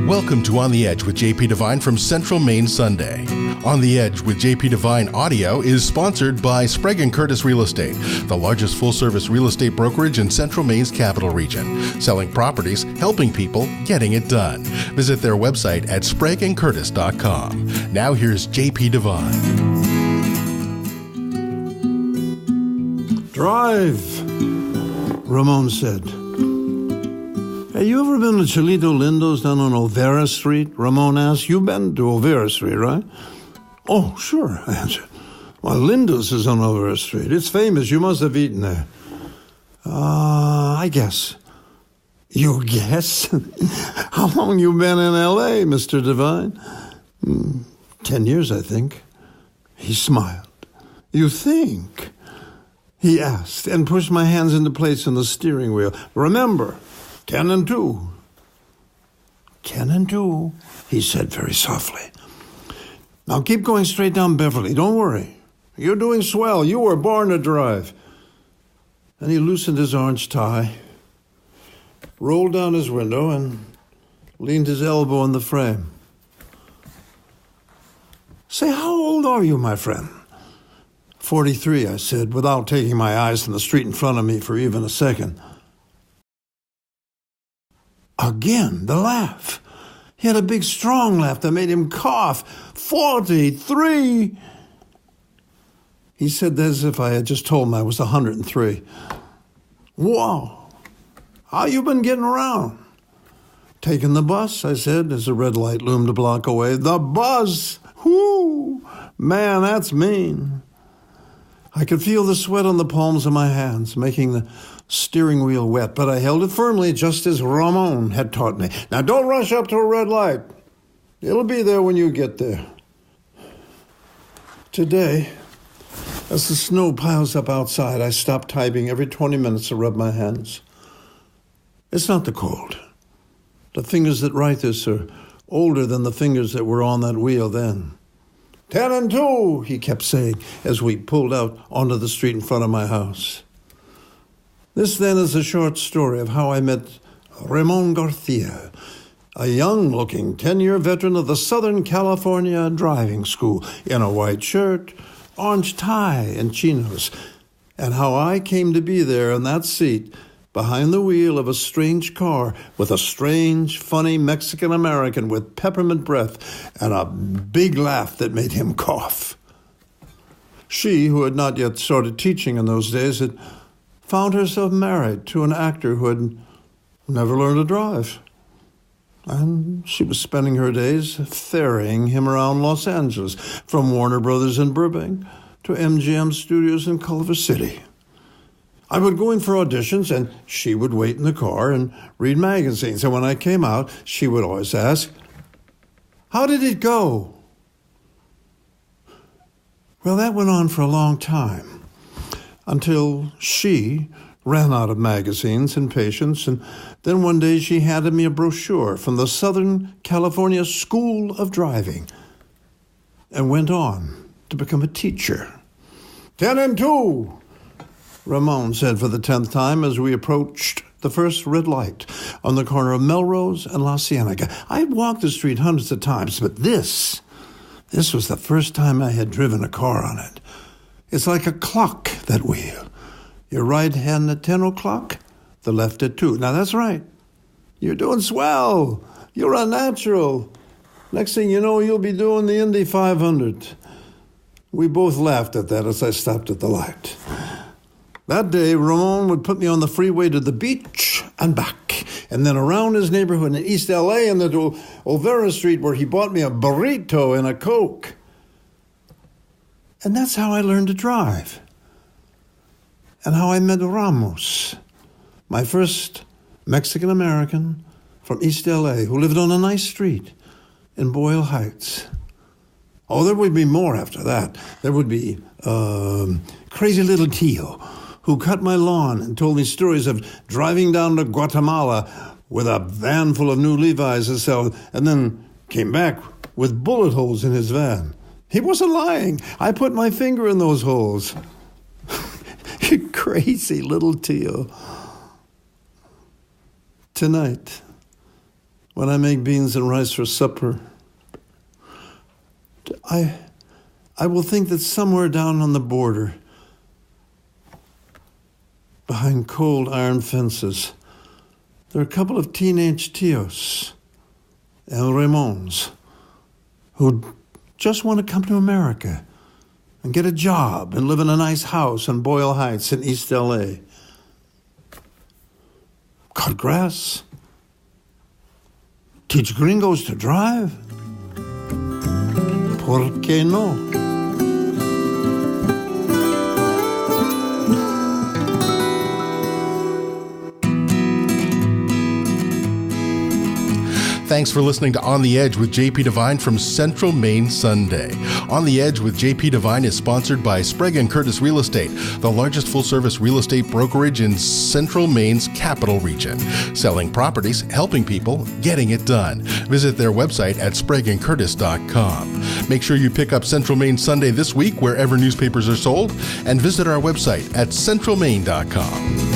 Welcome to On the Edge with JP Devine from Central Maine Sunday. On the Edge with JP Devine Audio is sponsored by Sprague & Curtis Real Estate, the largest full-service real estate brokerage in Central Maine's capital region. Selling properties, helping people, getting it done. Visit their website at spragueandcurtis.com. Now here's JP Devine. Drive, Ramon said. Hey, you ever been to Cholito Lindo's down on Olvera Street? Ramon asked. You've been to Olvera Street, right? Oh, sure, I answered. Well, Lindo's is on Olvera Street. It's famous. You must have eaten there. I guess. You guess? How long you been in L.A., Mr. Devine? 10 years, I think. He smiled. You think? He asked, and pushed my hands into place on the steering wheel. Remember, 10 and 2. 10 and 2, he said very softly. Now keep going straight down Beverly. Don't worry. You're doing swell. You were born to drive. And he loosened his orange tie, rolled down his window, and leaned his elbow on the frame. Say, how old are you, my friend? 43, I said, without taking my eyes from the street in front of me for even a second. Again, the laugh. He had a big, strong laugh that made him cough. 43! He said that as if I had just told him I was 103. Whoa! How you been getting around? Taking the bus, I said, as the red light loomed a block away. The bus! Whoo! Man, that's mean. I could feel the sweat on the palms of my hands, making the steering wheel wet, but I held it firmly just as Ramon had taught me. Now, don't rush up to a red light. It'll be there when you get there. Today, as the snow piles up outside, I stop typing every 20 minutes to rub my hands. It's not the cold. The fingers that write this are older than the fingers that were on that wheel then. 10 and 2, he kept saying as we pulled out onto the street in front of my house. This then is a short story of how I met Ramon Garcia, a young-looking 10-year veteran of the Southern California driving school, in a white shirt, orange tie, and chinos, and how I came to be there in that seat behind the wheel of a strange car with a strange, funny Mexican-American with peppermint breath and a big laugh that made him cough. She, who had not yet started teaching in those days, had found herself married to an actor who had never learned to drive. And she was spending her days ferrying him around Los Angeles, from Warner Brothers in Burbank to MGM Studios in Culver City. I would go in for auditions, and she would wait in the car and read magazines. And when I came out, she would always ask, "How did it go?" Well, that went on for a long time, until she ran out of magazines and patience, and then one day she handed me a brochure from the Southern California School of Driving and went on to become a teacher. 10 and 2! Ramon said for the 10th time as we approached the first red light on the corner of Melrose and La Cienega. I'd walked the street hundreds of times, but this was the first time I had driven a car on it. It's like a clock, that wheel. Your right hand at 10 o'clock, the left at 2. Now, that's right. You're doing swell. You're a natural. Next thing you know, you'll be doing the Indy 500. We both laughed at that as I stopped at the light. That day, Ramon would put me on the freeway to the beach and back, and then around his neighborhood in East L.A. and to Olvera Street, where he bought me a burrito and a Coke. And that's how I learned to drive. And how I met Ramos, my first Mexican-American from East L.A. who lived on a nice street in Boyle Heights. Oh, there would be more after that. There would be crazy little Tio, who cut my lawn and told me stories of driving down to Guatemala with a van full of new Levi's to sell, and then came back with bullet holes in his van. He wasn't lying. I put my finger in those holes. You crazy little Tio. Tonight, when I make beans and rice for supper, I will think that somewhere down on the border, behind cold iron fences, there are a couple of teenage tios and Raymons who just want to come to America and get a job and live in a nice house in Boyle Heights in East L.A. Cut grass, teach gringos to drive. ¿Por qué no? Thanks for listening to On the Edge with JP Devine from Central Maine Sunday. On the Edge with JP Devine is sponsored by Sprague & Curtis Real Estate, the largest full-service real estate brokerage in Central Maine's capital region. Selling properties, helping people, getting it done. Visit their website at spragueandcurtis.com. Make sure you pick up Central Maine Sunday this week wherever newspapers are sold, and visit our website at centralmaine.com.